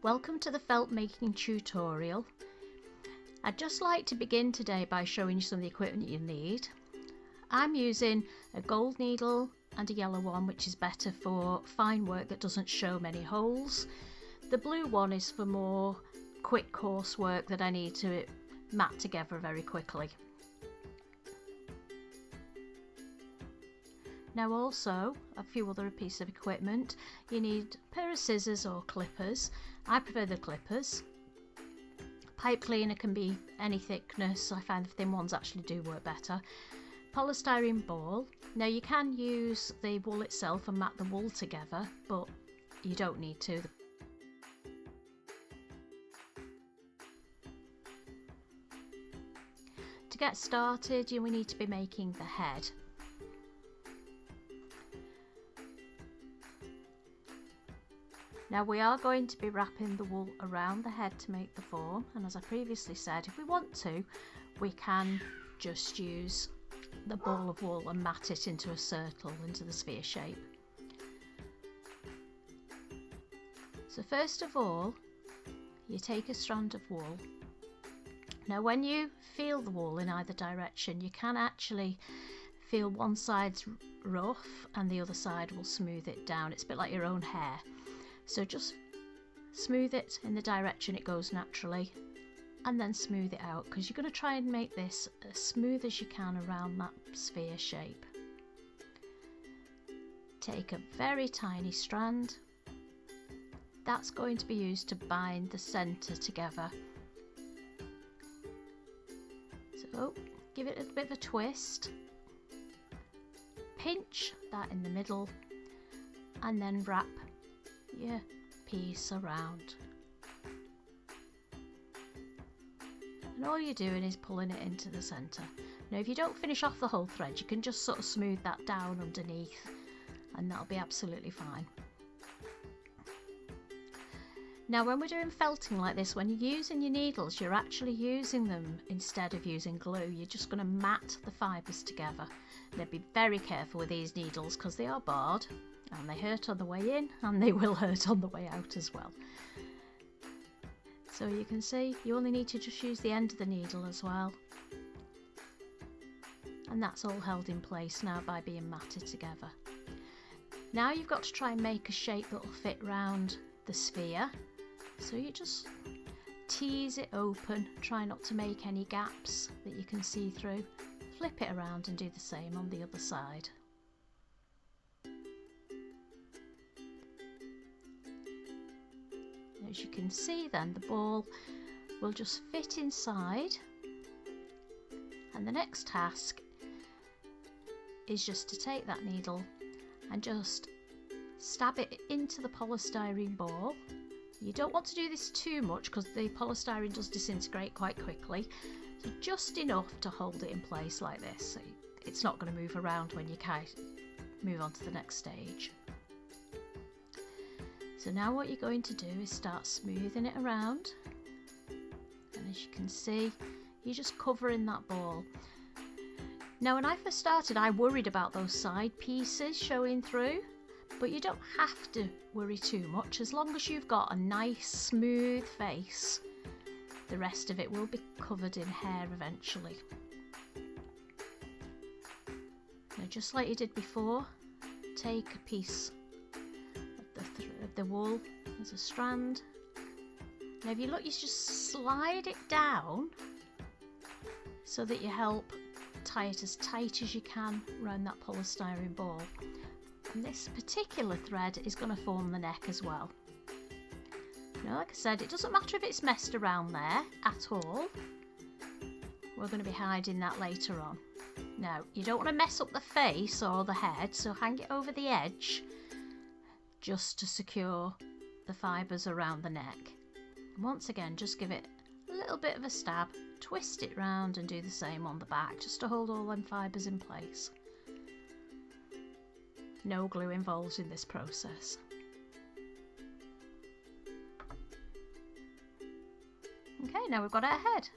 Welcome to the felt making tutorial. I'd just like to begin today by showing you some of the equipment you need. I'm using a gold needle and a yellow one, which is better for fine work that doesn't show many holes. The blue one is for more quick coarse work that I need to mat together very quickly. Now also, a few other pieces of equipment. You need a pair of scissors or clippers. I prefer the clippers. Pipe cleaner can be any thickness. I find the thin ones actually do work better. Polystyrene ball. Now you can use the wool itself and mat the wool together, but you don't need to. To get started, we need to be making the head. Now we are going to be wrapping the wool around the head to make the form, and as I previously said, if we want to, we can just use the ball of wool and mat it into a circle, into the sphere shape. So first of all, you take a strand of wool. Now when you feel the wool in either direction, you can actually feel one side's rough and the other side will smooth it down. It's a bit like your own hair. So just smooth it in the direction it goes naturally and then smooth it out, because you're going to try and make this as smooth as you can around that sphere shape. Take a very tiny strand. That's going to be used to bind the centre together. So give it a bit of a twist, pinch that in the middle and then wrap your piece around, and all you're doing is pulling it into the centre. Now if you don't finish off the whole thread, you can just sort of smooth that down underneath and that'll be absolutely fine. Now when we're doing felting like this, when you're using your needles, you're actually using them instead of using glue. You're just going to mat the fibres together. Now be very careful with these needles because they are barred, and they hurt on the way in and they will hurt on the way out as well. So you can see you only need to just use the end of the needle as well, and that's all held in place now by being matted together. Now you've got to try and make a shape that will fit round the sphere, so you just tease it open, try not to make any gaps that you can see through, flip it around and do the same on the other side. As you can see then, the ball will just fit inside, and the next task is just to take that needle and just stab it into the polystyrene ball. You don't want to do this too much because the polystyrene does disintegrate quite quickly, so just enough to hold it in place like this, so it's not going to move around when you move on to the next stage. So now what you're going to do is start smoothing it around, and as you can see, you're just covering that ball. Now when I first started, I worried about those side pieces showing through, but you don't have to worry too much. As long as you've got a nice smooth face, the rest of it will be covered in hair eventually. Now just like you did before, take a piece of the wool as a strand. Now if you look, you just slide it down so that you help tie it as tight as you can around that polystyrene ball. And this particular thread is going to form the neck as well. Now like I said, it doesn't matter if it's messed around there at all. We're going to be hiding that later on. Now you don't want to mess up the face or the head, so hang it over the edge just to secure the fibres around the neck. And once again, just give it a little bit of a stab, twist it round and do the same on the back just to hold all them fibres in place. No glue involved in this process. Okay, now we've got our head.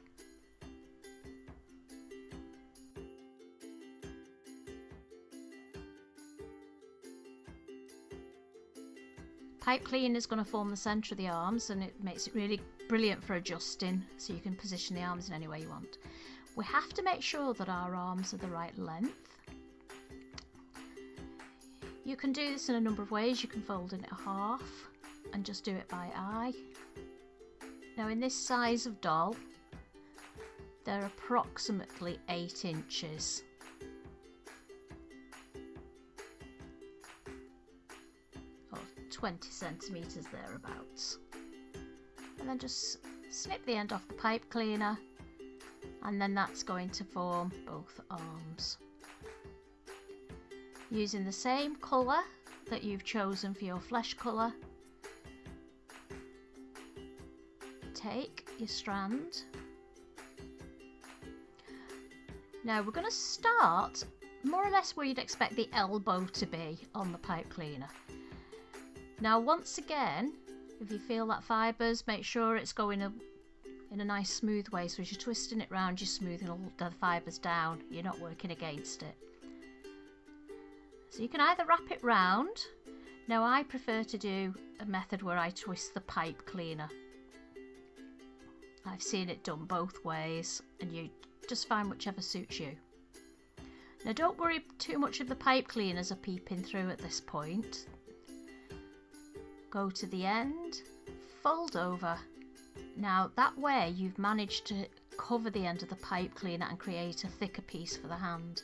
Pipe cleaner is going to form the centre of the arms, and it makes it really brilliant for adjusting, so you can position the arms in any way you want. We have to make sure that our arms are the right length. You can do this in a number of ways. You can fold it in half and just do it by eye. Now in this size of doll, they're approximately 8 inches. Or 20 centimetres thereabouts. And then just snip the end off the pipe cleaner, and then that's going to form both arms. Using the same colour that you've chosen for your flesh colour, take your strand. Now we're going to start more or less where you'd expect the elbow to be on the pipe cleaner. Now once again, if you feel that fibres, make sure it's going in a nice smooth way, so as you're twisting it round, you're smoothing all the fibres down, you're not working against it. So you can either wrap it round. Now I prefer to do a method where I twist the pipe cleaner. I've seen it done both ways, and you just find whichever suits you. Now don't worry too much if the pipe cleaners are peeping through at this point. Go to the end, fold over. Now that way you've managed to cover the end of the pipe cleaner and create a thicker piece for the hand.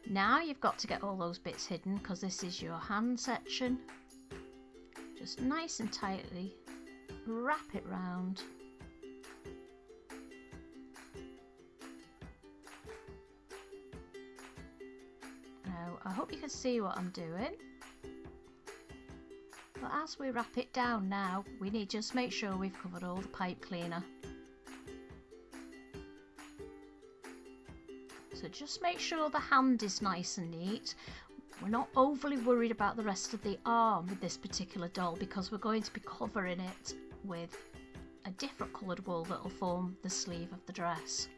Now you've got to get all those bits hidden, because this is your hand section. Just nice and tightly wrap it round. Now I hope you can see what I'm doing. But as we wrap it down now, we need to just make sure we've covered all the pipe cleaner. So just make sure the hand is nice and neat. We're not overly worried about the rest of the arm with this particular doll, because we're going to be covering it with a different coloured wool that will form the sleeve of the dress.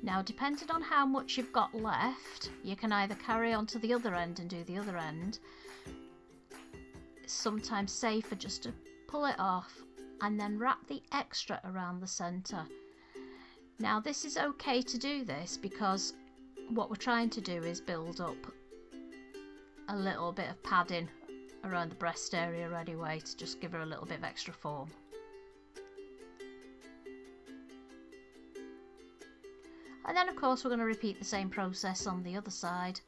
Now depending on how much you've got left, you can either carry on to the other end and do the other end. It's sometimes safer just to pull it off and then wrap the extra around the centre. Now this is okay to do this, because what we're trying to do is build up a little bit of padding around the breast area anyway, to just give her a little bit of extra form. And then of course we're going to repeat the same process on the other side.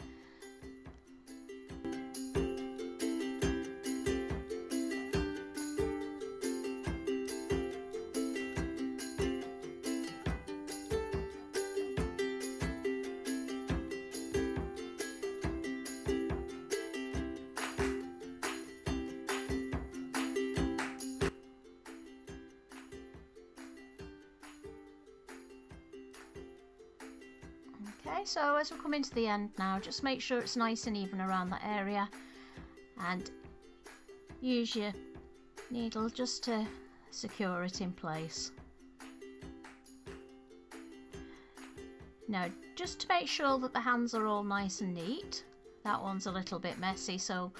Okay, so as we come into the end now, just make sure it's nice and even around that area, and use your needle just to secure it in place. Now just to make sure that the hands are all nice and neat, that one's a little bit messy, so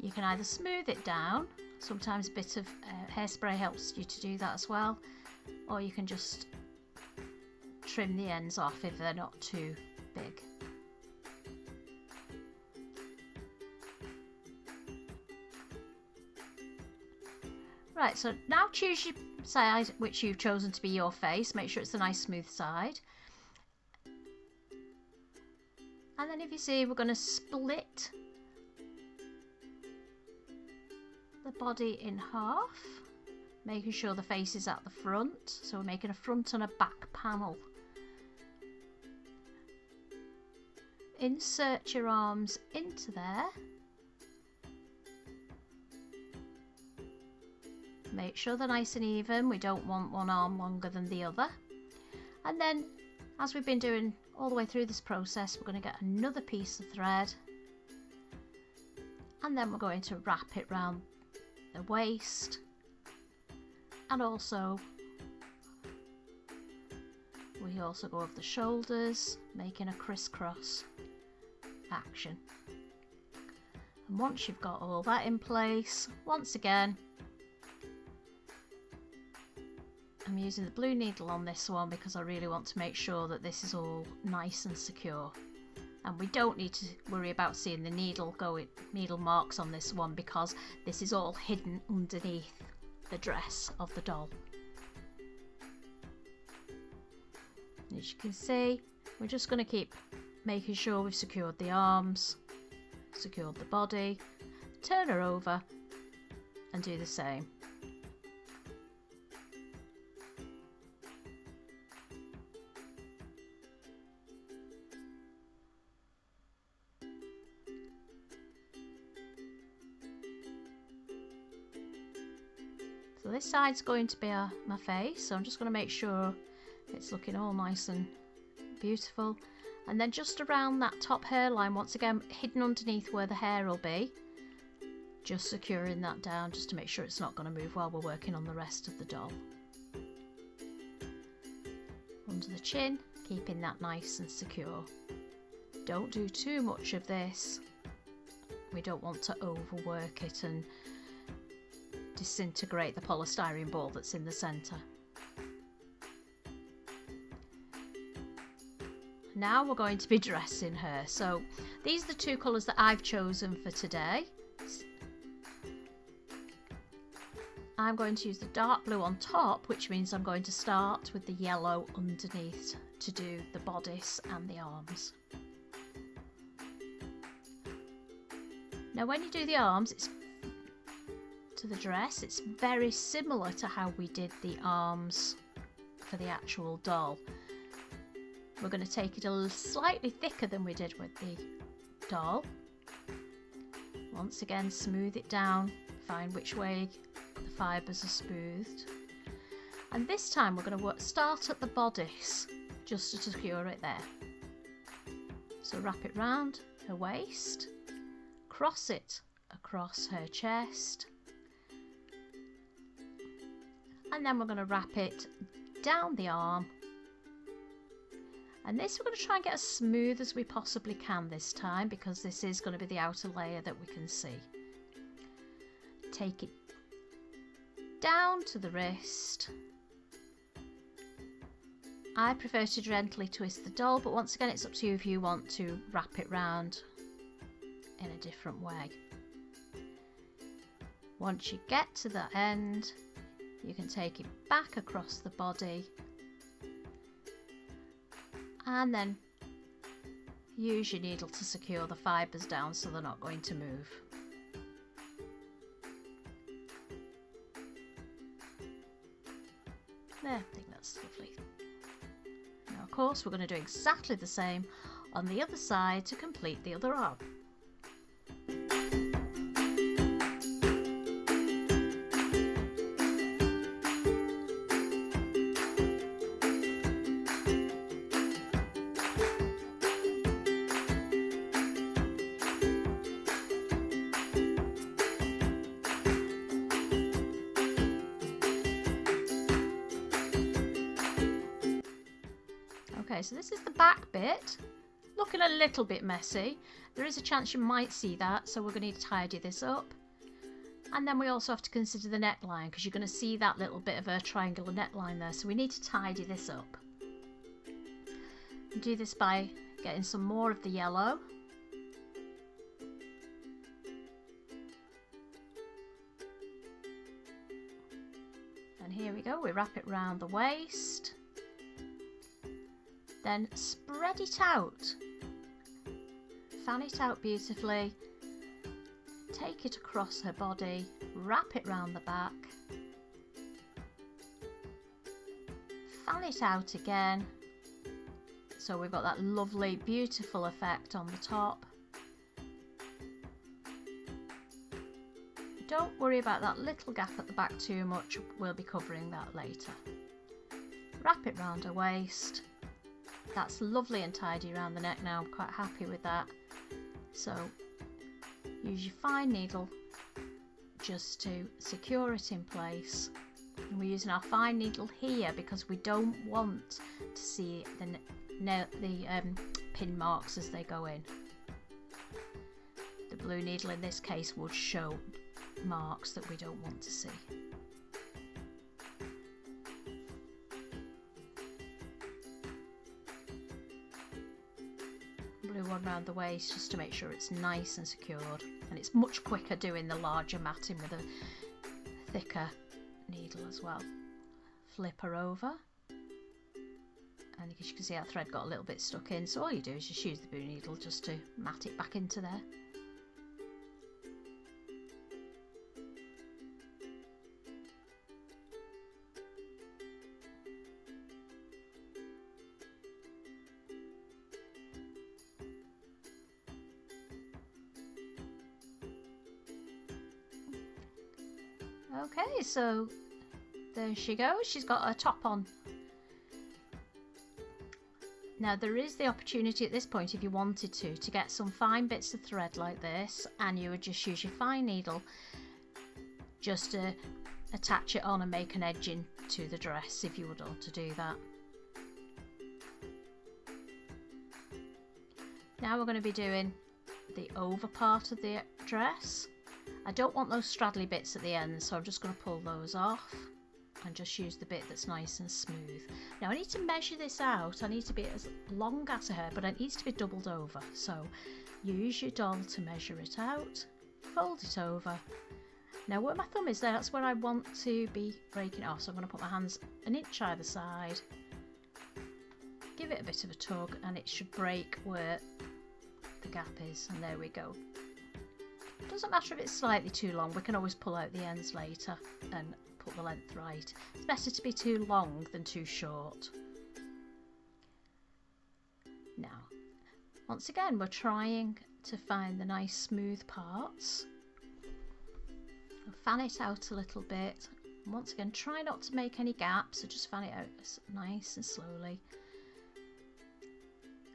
you can either smooth it down, sometimes a bit of hairspray helps you to do that as well, or you can just trim the ends off if they're not too big. Right, so now choose your side which you've chosen to be your face. Make sure it's a nice smooth side. And then if you see, we're going to split the body in half, making sure the face is at the front. So we're making a front and a back panel. Insert your arms into there. Make sure they're nice and even. We don't want one arm longer than the other. And then, as we've been doing all the way through this process, we're going to get another piece of thread, and then we're going to wrap it round the waist, and also we also go over the shoulders, making a crisscross action. And once you've got all that in place, once again, I'm using the blue needle on this one because I really want to make sure that this is all nice and secure. And we don't need to worry about seeing the needle marks on this one because this is all hidden underneath the dress of the doll. As you can see, we're just going to keep making sure we've secured the arms, secured the body, turn her over and do the same. So this side's going to be my face, so I'm just going to make sure it's looking all nice and beautiful. And then just around that top hairline, once again hidden underneath where the hair will be, just securing that down just to make sure it's not going to move while we're working on the rest of the doll. Under the chin, keeping that nice and secure. Don't do too much of this. We don't want to overwork it and disintegrate the polystyrene ball that's in the centre. Now we're going to be dressing her. So these are the two colours that I've chosen for today. I'm going to use the dark blue on top, which means I'm going to start with the yellow underneath to do the bodice and the arms. Now when you do the arms, it's to the dress, it's very similar to how we did the arms for the actual doll. We're going to take it a little slightly thicker than we did with the doll. Once again, smooth it down, find which way the fibres are smoothed. And this time we're going to start at the bodice just to secure it there. So wrap it round her waist, cross it across her chest, and then we're going to wrap it down the arm. And this we're going to try and get as smooth as we possibly can this time because this is going to be the outer layer that we can see. Take it down to the wrist. I prefer to gently twist the doll, but once again it's up to you if you want to wrap it round in a different way. Once you get to the end, you can take it back across the body and then use your needle to secure the fibres down so they're not going to move. There, I think that's lovely. Now of course we're going to do exactly the same on the other side to complete the other arm. Okay, so this is the back bit, looking a little bit messy. There is a chance you might see that, so we're going to need to tidy this up. And then we also have to consider the neckline because you're going to see that little bit of a triangular neckline there, so we need to tidy this up. Do this by getting some more of the yellow. And here we go, we wrap it round the waist. Then spread it out, fan it out beautifully, take it across her body, wrap it round the back, fan it out again, so we've got that lovely beautiful effect on the top. Don't worry about that little gap at the back too much, we'll be covering that later. Wrap it round her waist. That's lovely and tidy around the neck now, I'm quite happy with that. So use your fine needle just to secure it in place. And we're using our fine needle here because we don't want to see the pin marks as they go in. The blue needle in this case would show marks that we don't want to see. Blue one round the waist just to make sure it's nice and secured, and it's much quicker doing the larger matting with a thicker needle as well. Flip her over, and as you can see our thread got a little bit stuck in, so all you do is just use the blue needle just to mat it back into there. Okay, so there she goes. She's got her top on. Now there is the opportunity at this point, if you wanted to get some fine bits of thread like this, and you would just use your fine needle just to attach it on and make an edging to the dress if you would want to do that. Now we're going to be doing the over part of the dress. I don't want those straddly bits at the end, so I'm just going to pull those off and just use the bit that's nice and smooth. Now I need to measure this out. I need to be as long as her, but it needs to be doubled over. So use your doll to measure it out, fold it over. Now where my thumb is there, that's where I want to be breaking it off. So I'm going to put my hands an inch either side, give it a bit of a tug, and it should break where the gap is, and there we go. It doesn't matter if it's slightly too long, we can always pull out the ends later and put the length right. It's better to be too long than too short. Now, once again, we're trying to find the nice smooth parts. I'll fan it out a little bit. And once again, try not to make any gaps, so just fan it out nice and slowly.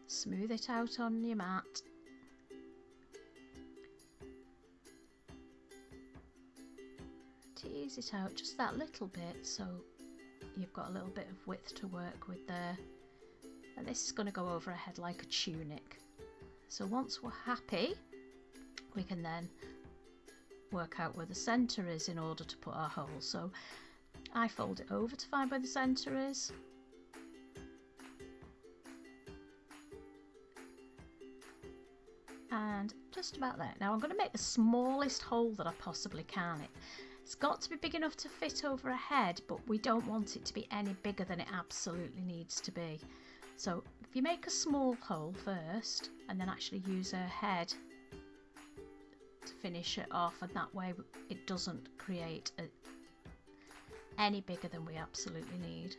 Smooth it out on your mat. Tease it out just that little bit, so you've got a little bit of width to work with there, and this is going to go over her head like a tunic. So once we're happy, we can then work out where the centre is in order to put our hole. So I fold it over to find where the centre is, and just about there. Now I'm going to make the smallest hole that I possibly can. It's got to be big enough to fit over her head, but we don't want it to be any bigger than it absolutely needs to be. So if you make a small hole first and then actually use her head to finish it off, and that way it doesn't create any bigger than we absolutely need.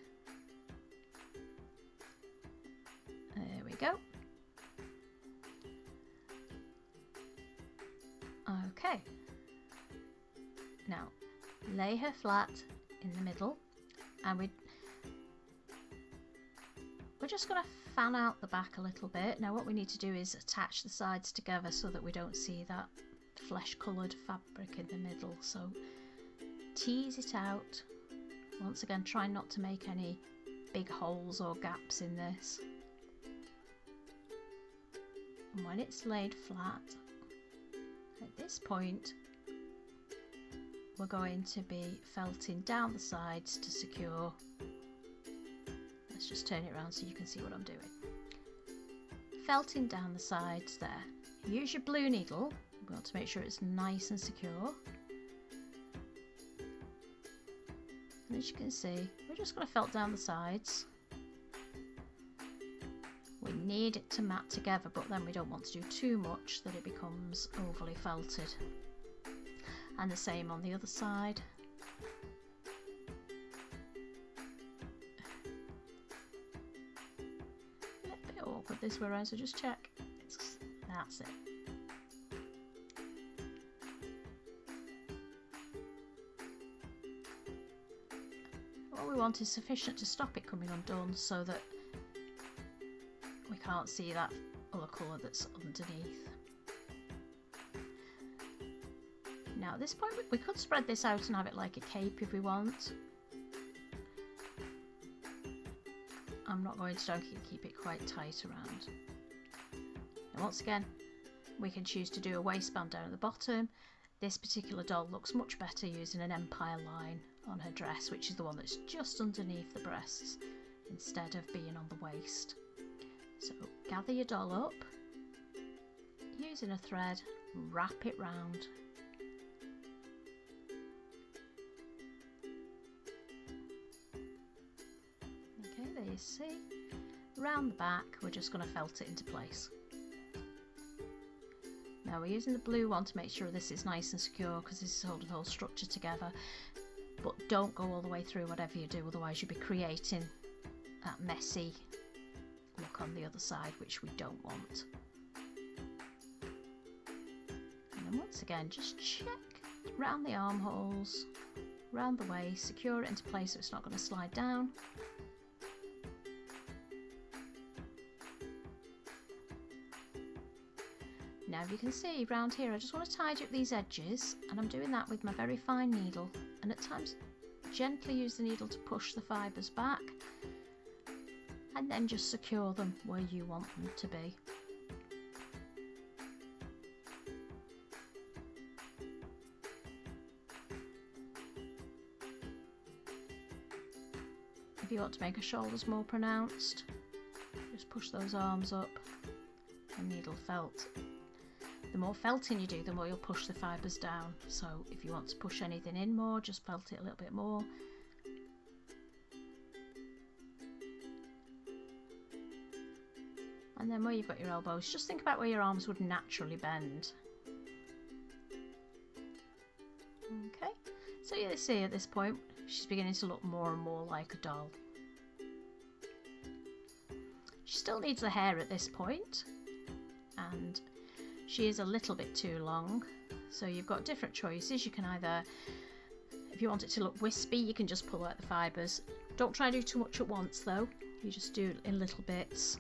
There we go. Okay. Now lay her flat in the middle, and we're just going to fan out the back a little bit. Now what we need to do is attach the sides together so that we don't see that flesh coloured fabric in the middle. So tease it out. Once again, try not to make any big holes or gaps in this. And when it's laid flat, at this point we're going to be felting down the sides to secure. Let's just turn it around so you can see what I'm doing. Felting down the sides there. Use your blue needle. We want to make sure it's nice and secure. And as you can see, we're just going to felt down the sides. We need it to mat together, but then we don't want to do too much that it becomes overly felted. And the same on the other side. A bit awkward this way around, so just check. That's it. What we want is sufficient to stop it coming undone so that we can't see that other colour that's underneath. Now at this point we could spread this out and have it like a cape if we want. I'm not going to, keep it quite tight around. And once again, we can choose to do a waistband down at the bottom. This particular doll looks much better using an empire line on her dress, which is the one that's just underneath the breasts instead of being on the waist. So gather your doll up, using a thread, wrap it round. Okay, there you see. Round the back, we're just going to felt it into place. Now we're using the blue one to make sure this is nice and secure, because this is holding the whole structure together. But don't go all the way through whatever you do, otherwise you'll be creating that messy look on the other side, which we don't want. And then once again, just check round the armholes, round the waist, secure it into place so it's not going to slide down. Now you can see round here I just want to tidy up these edges, and I'm doing that with my very fine needle, and at times gently use the needle to push the fibres back and then just secure them where you want them to be. If you want to make her shoulders more pronounced, just push those arms up and needle felt. The more felting you do, the more you'll push the fibres down. So if you want to push anything in more, just felt it a little bit more. And then where you've got your elbows, just think about where your arms would naturally bend. Okay, so you see at this point, she's beginning to look more and more like a doll. She still needs the hair at this point, and she is a little bit too long, so you've got different choices. You can either, if you want it to look wispy, you can just pull out the fibres. Don't try to do too much at once though, you just do it in little bits,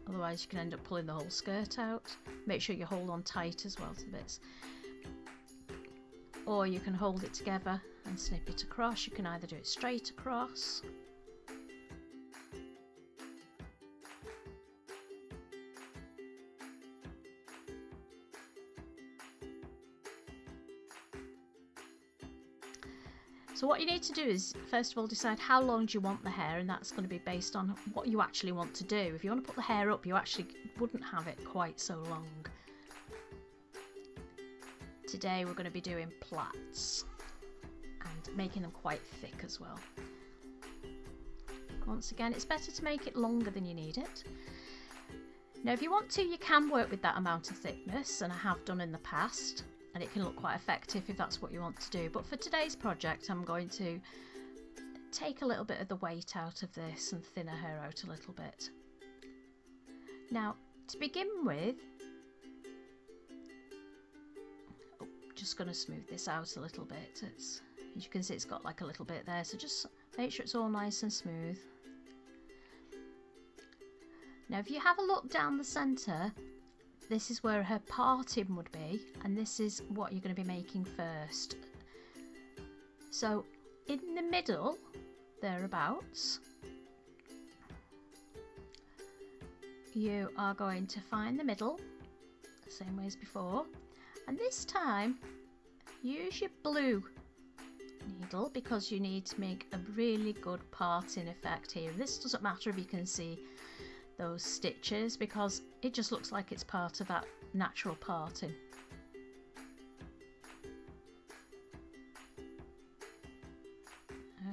otherwise you can end up pulling the whole skirt out. Make sure you hold on tight as well to the bits. Or you can hold it together and snip it across. You can either do it straight across, so what you need to do is, first of all, decide how long do you want the hair, and that's going to be based on what you actually want to do. If you want to put the hair up, you actually wouldn't have it quite so long. Today we're going to be doing plaits and making them quite thick as well. Once again, it's better to make it longer than you need it. Now if you want to, you can work with that amount of thickness, and I have done in the past, and it can look quite effective if that's what you want to do. But for today's project, I'm going to take a little bit of the weight out of this and thin her hair out a little bit. Now, to begin with, just going to smooth this out a little bit. As you can see, it's got like a little bit there, so just make sure it's all nice and smooth. Now, if you have a look down the centre, this is where her parting would be, and this is what you're going to be making first. So in the middle, thereabouts, you are going to find the middle, the same way as before, and this time use your blue needle, because you need to make a really good parting effect here. This doesn't matter if you can see those stitches, because it just looks like it's part of that natural parting.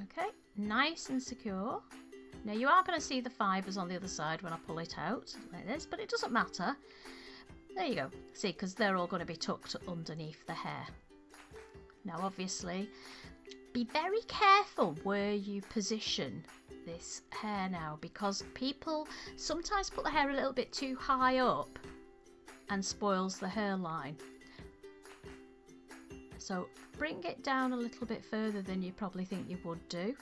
Okay, nice and secure. Now you are going to see the fibres on the other side when I pull it out like this, but it doesn't matter. There you go. See, because they're all going to be tucked underneath the hair. Now obviously, be very careful where you position this hair now, because people sometimes put the hair a little bit too high up and spoils the hairline. So bring it down a little bit further than you probably think you would do.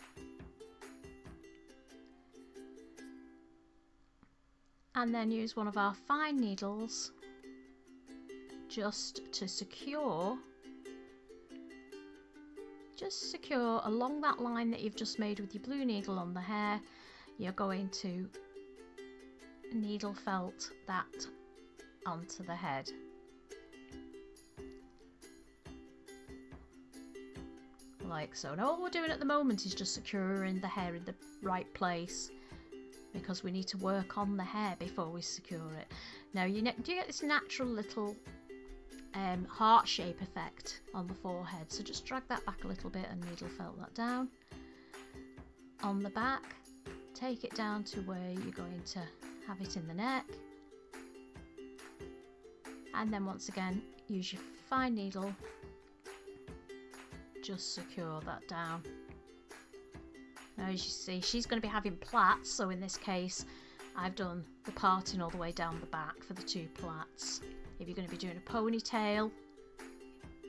And then use one of our fine needles just to secure along that line that you've just made with your blue needle on the hair. You're going to needle felt that onto the head. like so. Now all we're doing at the moment is just securing the hair in the right place, because we need to work on the hair before we secure it. Now do you get this natural little heart shape effect on the forehead, so just drag that back a little bit and needle felt that down. On the back, take it down to where you're going to have it in the neck, and then once again use your fine needle, just secure that down. Now as you see, she's going to be having plaits, so in this case I've done the parting all the way down the back for the 2 plaits. If you're going to be doing a ponytail,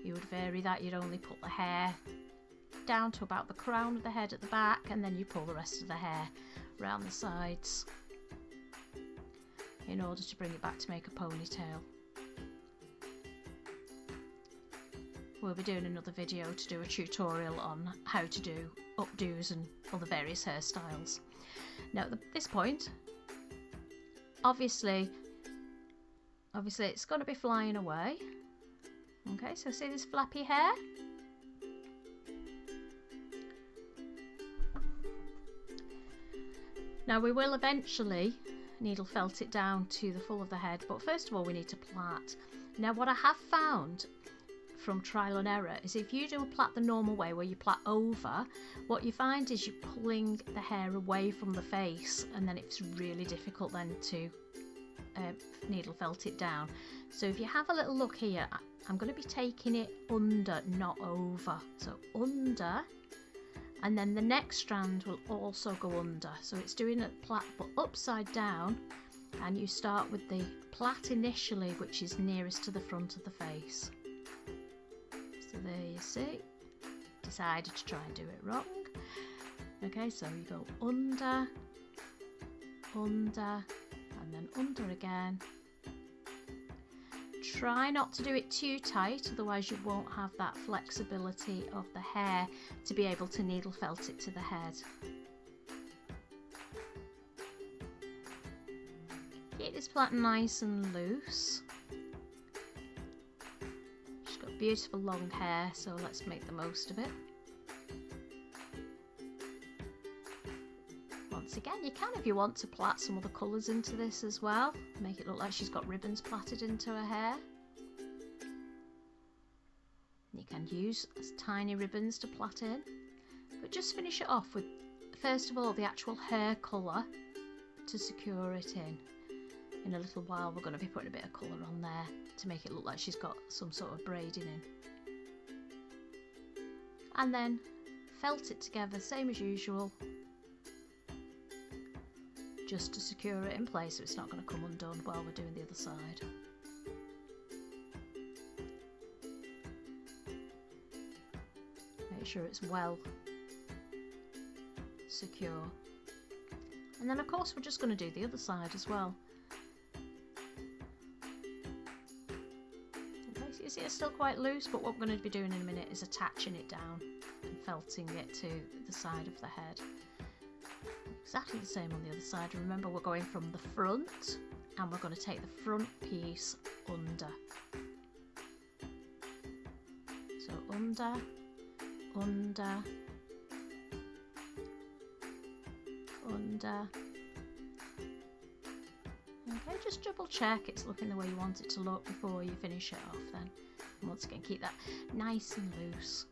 you would vary that. You'd only put the hair down to about the crown of the head at the back, and then you pull the rest of the hair around the sides in order to bring it back to make a ponytail. We'll be doing another video to do a tutorial on how to do updos and other various hairstyles. Now at this point, obviously it's going to be flying away. Okay, so see this flappy hair? Now we will eventually needle felt it down to the full of the head, but first of all we need to plait. Now what I have found from trial and error is if you do a plait the normal way, where you plait over, what you find is you're pulling the hair away from the face, and then it's really difficult then to needle felt it down. So if you have a little look here, I'm going to be taking it under, not over. So under, and then the next strand will also go under. So it's doing a plait but upside down, and you start with the plait initially, which is nearest to the front of the face. So there you see, decided to try and do it wrong. Okay, so you go under, under, and then under again. Try not to do it too tight, otherwise you won't have that flexibility of the hair to be able to needle felt it to the head. Keep this plait nice and loose. She's got beautiful long hair, so let's make the most of it. Once again, you can, if you want, to plait some other colours into this as well. Make it look like she's got ribbons plaited into her hair. You can use tiny ribbons to plait in. But just finish it off with, first of all, the actual hair colour to secure it in. In a little while we're going to be putting a bit of colour on there to make it look like she's got some sort of braiding in. And then felt it together, same as usual, just to secure it in place so it's not going to come undone while we're doing the other side. Make sure it's well secure. And then of course we're just going to do the other side as well. Okay, so you see it's still quite loose, but what we're going to be doing in a minute is attaching it down and felting it to the side of the head. Exactly the same on the other side. Remember, we're going from the front, and we're going to take the front piece under. So under, under, under. Okay, just double check it's looking the way you want it to look before you finish it off then. And once again, keep that nice and loose.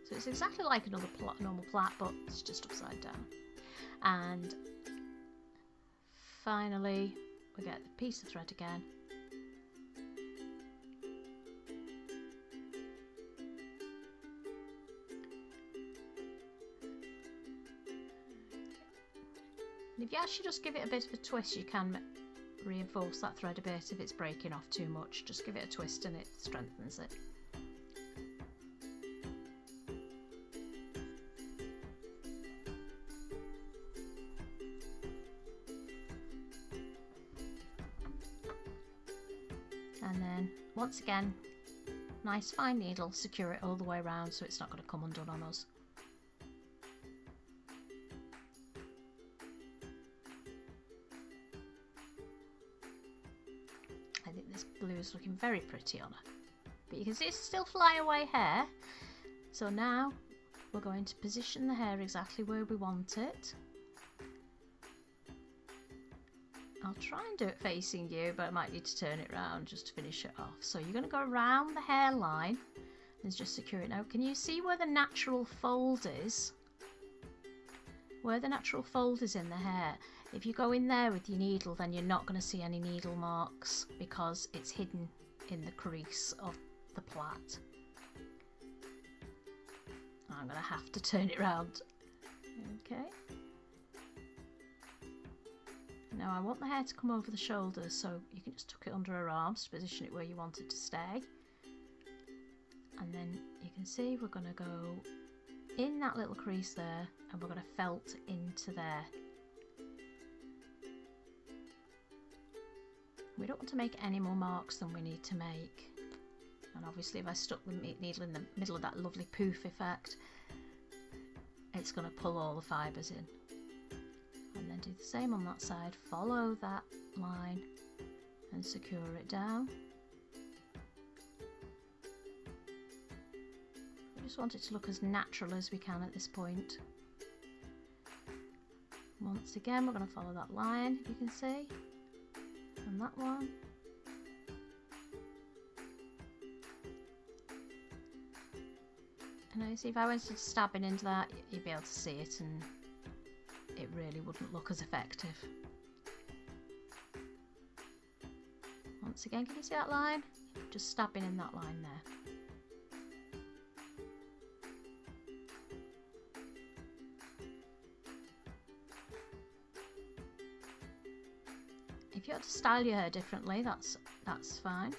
It's exactly like another normal plait, but it's just upside down. And finally we get the piece of thread again. And if you actually just give it a bit of a twist, you can reinforce that thread a bit if it's breaking off too much. Just give it a twist and it strengthens it. And then once again, nice fine needle, secure it all the way around so it's not going to come undone on us. blue's looking very pretty on her. But you can see it's still flyaway hair. So now we're going to position the hair exactly where we want it. I'll try and do it facing you, but I might need to turn it around just to finish it off. So you're going to go around the hairline and just secure it. Now, can you see where the natural fold is? Where the natural fold is in the hair. If you go in there with your needle, then you're not going to see any needle marks because it's hidden in the crease of the plait. I'm going to have to turn it around. Okay. Now I want the hair to come over the shoulders, so you can just tuck it under her arms to position it where you want it to stay. And then you can see we're going to go in that little crease there, and we're going to felt into there. We don't want to make any more marks than we need to make. And obviously if I stuck the needle in the middle of that lovely poof effect, it's going to pull all the fibres in. And then do the same on that side, follow that line and secure it down. We just want it to look as natural as we can at this point. Once again, we're going to follow that line, you can see, and that one. And I see if I went to stabbing into that, you'd be able to see it, and it really wouldn't look as effective. Once again, can you see that line? Just stabbing in that line there. If you want to style your hair differently, that's fine.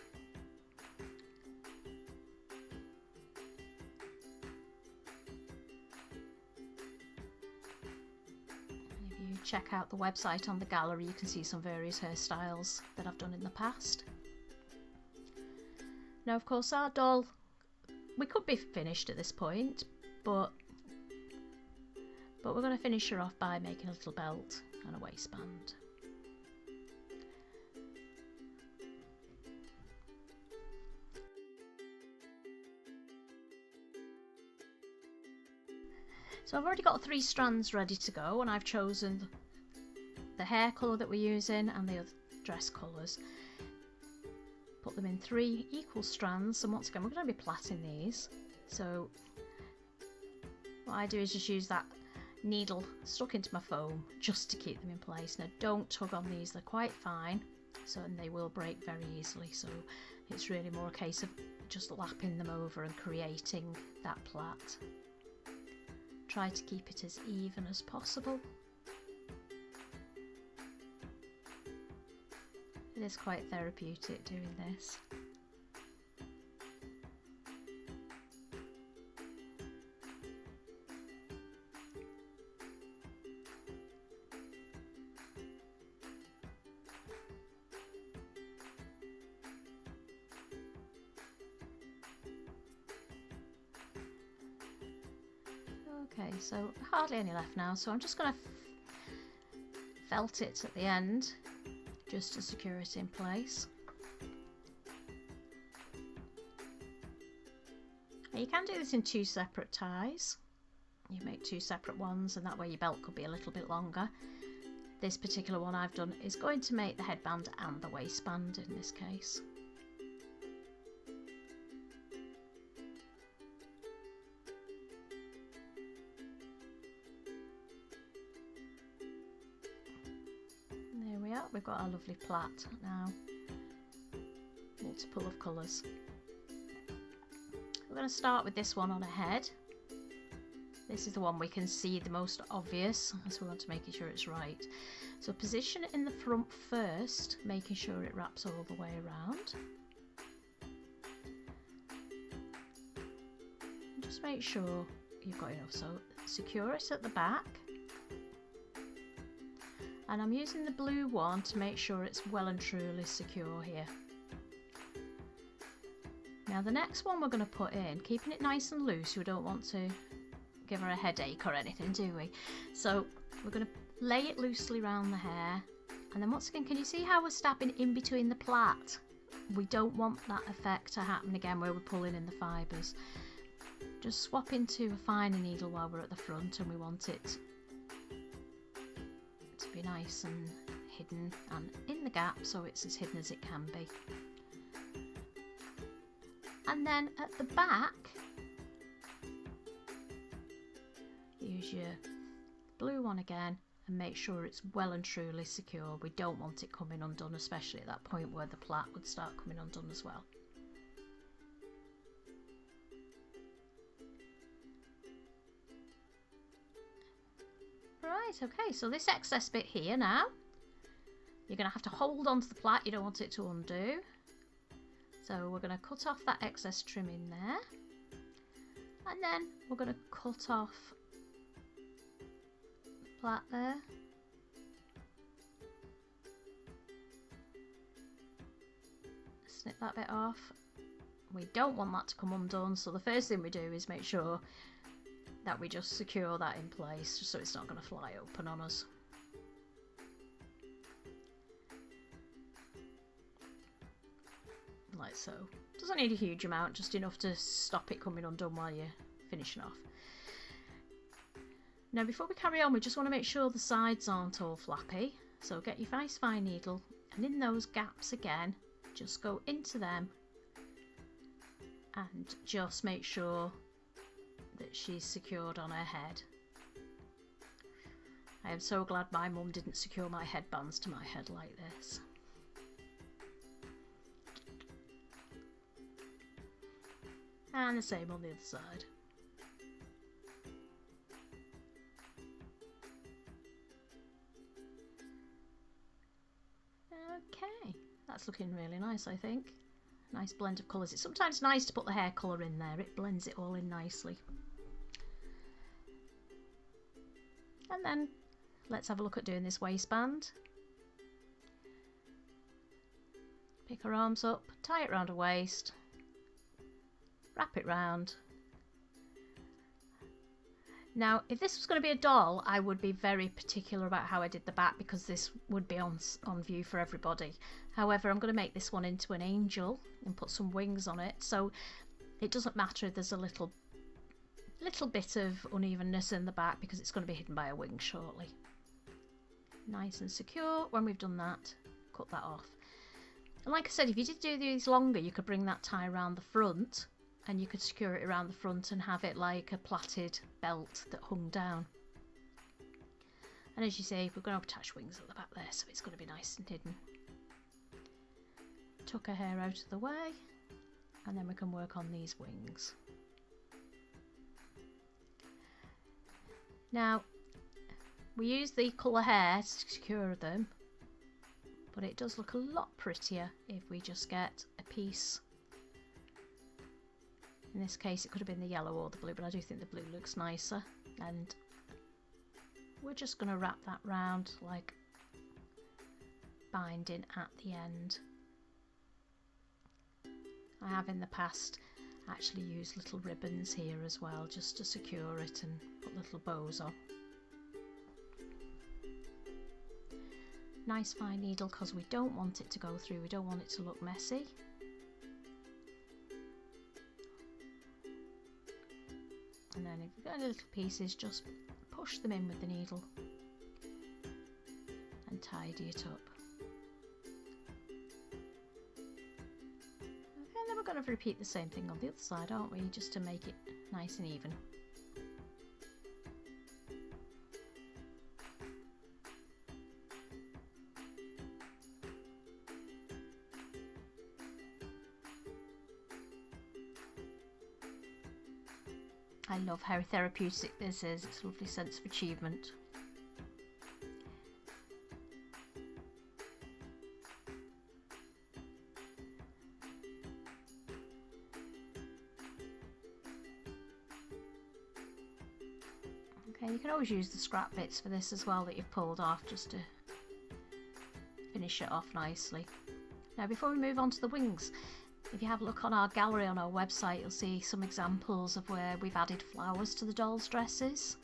Check out the website on the gallery, you can see some various hairstyles that I've done in the past. Now of course our doll, we could be finished at this point, but we're going to finish her off by making a little belt and a waistband. So I've already got 3 strands ready to go, and I've chosen the hair colour that we're using and the other dress colours. Put them in 3 equal strands, and once again we're going to be plaiting these. So what I do is just use that needle stuck into my foam just to keep them in place. Now don't tug on these, they're quite fine, and they will break very easily, so it's really more a case of just lapping them over and creating that plait. Try to keep it as even as possible. It is quite therapeutic doing this. Okay, so hardly any left now, so I'm just going to felt it at the end just to secure it in place. Now you can do this in 2 separate ties. You make 2 separate ones, and that way your belt could be a little bit longer. This particular one I've done is going to make the headband and the waistband in this case. We've got our lovely plait now, multiple of colours. We're going to start with this one on a head. This is the one we can see the most obvious, as we want to make sure it's right. So position it in the front first, making sure it wraps all the way around. And just make sure you've got enough, so secure it at the back. And I'm using the blue one to make sure it's well and truly secure here. Now the next one we're going to put in, keeping it nice and loose, we don't want to give her a headache or anything, do we? So we're going to lay it loosely around the hair, and then once again, can you see how we're stabbing in between the plait? we don't want that effect to happen again where we're pulling in the fibres. Just swap into a finer needle while we're at the front, and we want it to be nice and hidden and in the gap, so it's as hidden as it can be. And then at the back, use your blue one again and make sure it's well and truly secure. We don't want it coming undone, especially at that point where the plait would start coming undone as well. Right, okay, so this excess bit here now, you're going to have to hold on to the plait, you don't want it to undo. So we're going to cut off that excess trim in there, and then we're going to cut off the plait there. Snip that bit off. We don't want that to come undone, so the first thing we do is make sure that we just secure that in place, just so it's not going to fly open on us. Like so. Doesn't need a huge amount, just enough to stop it coming undone while you're finishing off. Now before we carry on, we just want to make sure the sides aren't all flappy. So get your nice fine needle, and in those gaps again, just go into them and just make sure that she's secured on her head. I am so glad my mum didn't secure my headbands to my head like this. And the same on the other side. Okay, that's looking really nice, I think. Nice blend of colours. It's sometimes nice to put the hair colour in there, it blends it all in nicely. And then let's have a look at doing this waistband. Pick her arms up, tie it round her waist, wrap it round. Now, if this was going to be a doll, I would be very particular about how I did the back, because this would be on view for everybody. However, I'm going to make this one into an angel and put some wings on it, so it doesn't matter if there's a little bit of unevenness in the back, because it's going to be hidden by a wing shortly. Nice and secure. When we've done that, cut that off. And like I said, if you did do these longer, you could bring that tie around the front, and you could secure it around the front and have it like a plaited belt that hung down. And as you see, we're going to attach wings at the back there, so it's going to be nice and hidden. Tuck her hair out of the way, and then we can work on these wings. Now, we use the colour hair to secure them, but it does look a lot prettier if we just get a piece. In this case it could have been the yellow or the blue, but I do think the blue looks nicer, and we're just going to wrap that round like binding at the end. I have in the past actually used little ribbons here as well, just to secure it and put little bows on. Nice fine needle, because we don't want it to go through, we don't want it to look messy. And then if you've got any little pieces, just push them in with the needle and tidy it up. Okay, then we're going to repeat the same thing on the other side, aren't we? Just to make it nice and even. I love how therapeutic this is, it's a lovely sense of achievement. Okay, you can always use the scrap bits for this as well that you've pulled off, just to finish it off nicely. Now before we move on to the wings, if you have a look on our gallery on our website, you'll see some examples of where we've added flowers to the dolls' dresses.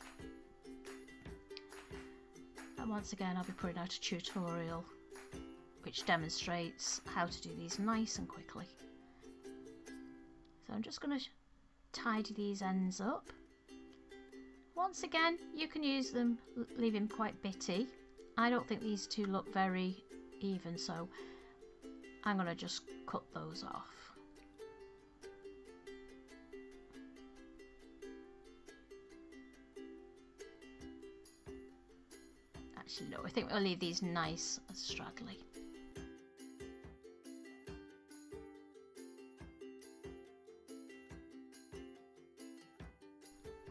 And once again, I'll be putting out a tutorial which demonstrates how to do these nice and quickly. So I'm just going to tidy these ends up. Once again, you can use them, leave them quite bitty. I don't think these two look very even, so I'm going to just cut those off. Actually, no, I think we'll leave these nice and straggly.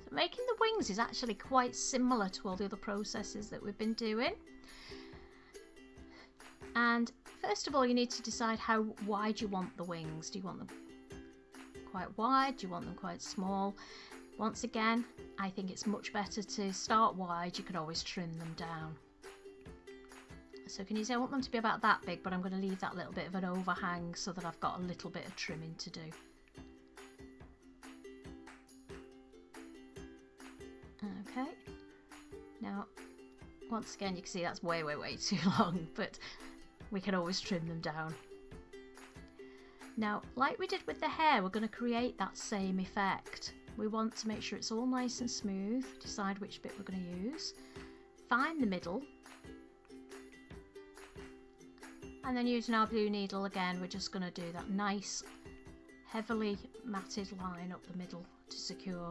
So making the wings is actually quite similar to all the other processes that we've been doing. And first of all, you need to decide how wide you want the wings. Do you want them quite wide? Do you want them quite small? Once again, I think it's much better to start wide. You can always trim them down. So can you see I want them to be about that big, but I'm going to leave that little bit of an overhang so that I've got a little bit of trimming to do. Okay. Now, once again, you can see that's way too long, but we can always trim them down. Now, like we did with the hair, we're going to create that same effect. We want to make sure it's all nice and smooth, decide which bit we're going to use, find the middle, and then using our blue needle again, we're just going to do that nice, heavily matted line up the middle to secure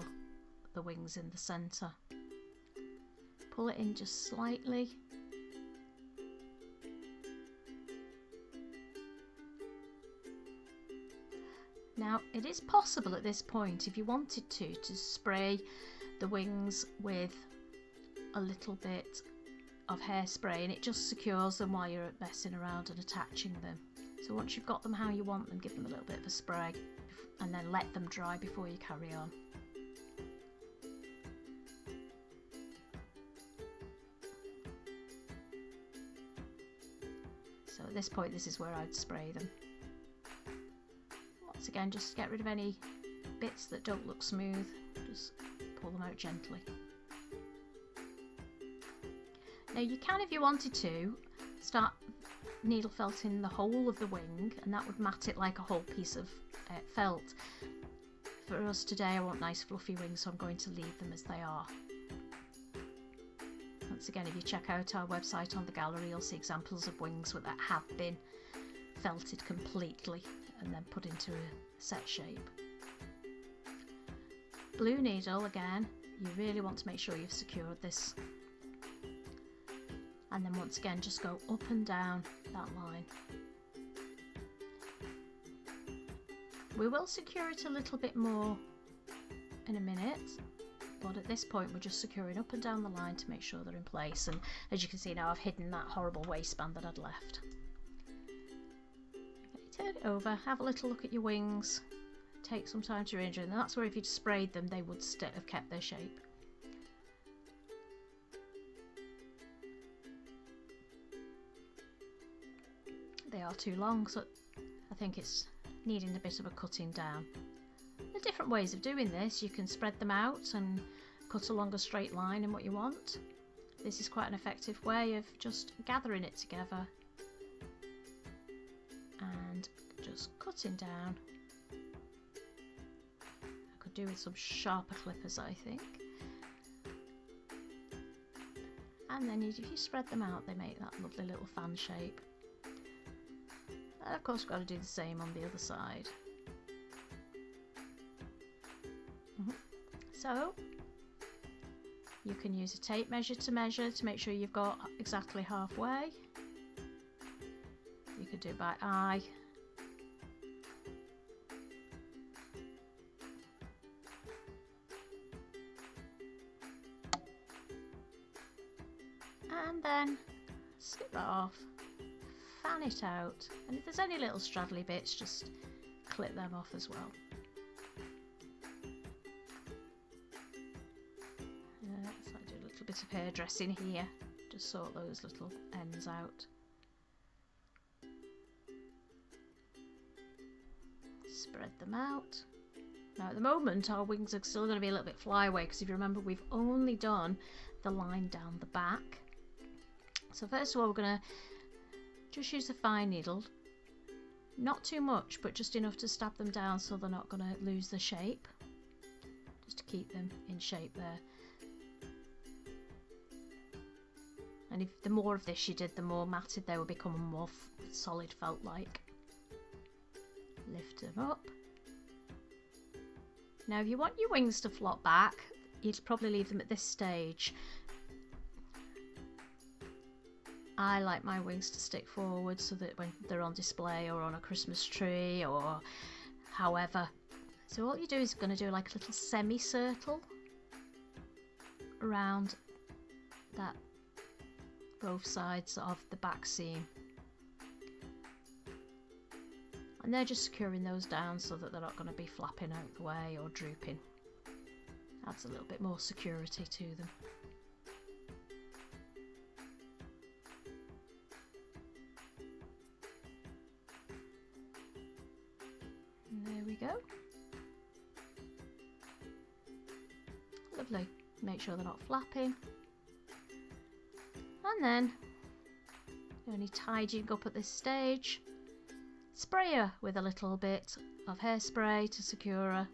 the wings in the centre. Pull it in just slightly. Now, it is possible at this point, if you wanted to spray the wings with a little bit of hairspray, and it just secures them while you're messing around and attaching them. So once you've got them how you want them, give them a little bit of a spray and then let them dry before you carry on. So at this point, this is where I'd spray them. Once again, just get rid of any bits that don't look smooth, just pull them out gently. Now you can, if you wanted to, start needle felting the whole of the wing, and that would mat it like a whole piece of felt. For us today, I want nice fluffy wings, so I'm going to leave them as they are. Once again, if you check out our website on the gallery, you'll see examples of wings that have been felted completely and then put into a set shape. Blue needle again, you really want to make sure you've secured this. And then once again, just go up and down that line. We will secure it a little bit more in a minute, but at this point we're just securing up and down the line to make sure they're in place. And as you can see now, I've hidden that horrible waistband that I'd left. Okay, turn it over, have a little look at your wings, take some time to arrange them, and that's where if you'd sprayed them, they would have kept their shape. They are too long, so I think it's needing a bit of a cutting down. There are different ways of doing this. You can spread them out and cut along a straight line in what you want. This is quite an effective way of just gathering it together and just cutting down. I could do with some sharper clippers, I think. And then if you spread them out, they make that lovely little fan shape. And of course, we've got to do the same on the other side. So you can use a tape measure to make sure you've got exactly halfway. You could do it by eye. And then snip that off. Fan it out, and if there's any little straggly bits, just clip them off as well. So I do a little bit of hairdressing here, just sort those little ends out. Spread them out. Now at the moment our wings are still going to be a little bit flyaway, because if you remember, we've only done the line down the back. So first of all, we're going to Just use a fine needle. Not too much, but just enough to stab them down so they're not going to lose the shape. Just to keep them in shape there. And if the more of this you did, the more matted they would become and more solid felt like. Lift them up. Now if you want your wings to flop back, you'd probably leave them at this stage. I like my wings to stick forward so that when they're on display or on a Christmas tree or however. So what you do is going to do like a little semicircle around that, both sides of the back seam. And they're just securing those down so that they're not going to be flapping out the way or drooping. Adds a little bit more security to them. And there we go. Lovely. Make sure they're not flapping. And then, only tidying up at this stage, spray her with a little bit of hairspray to secure her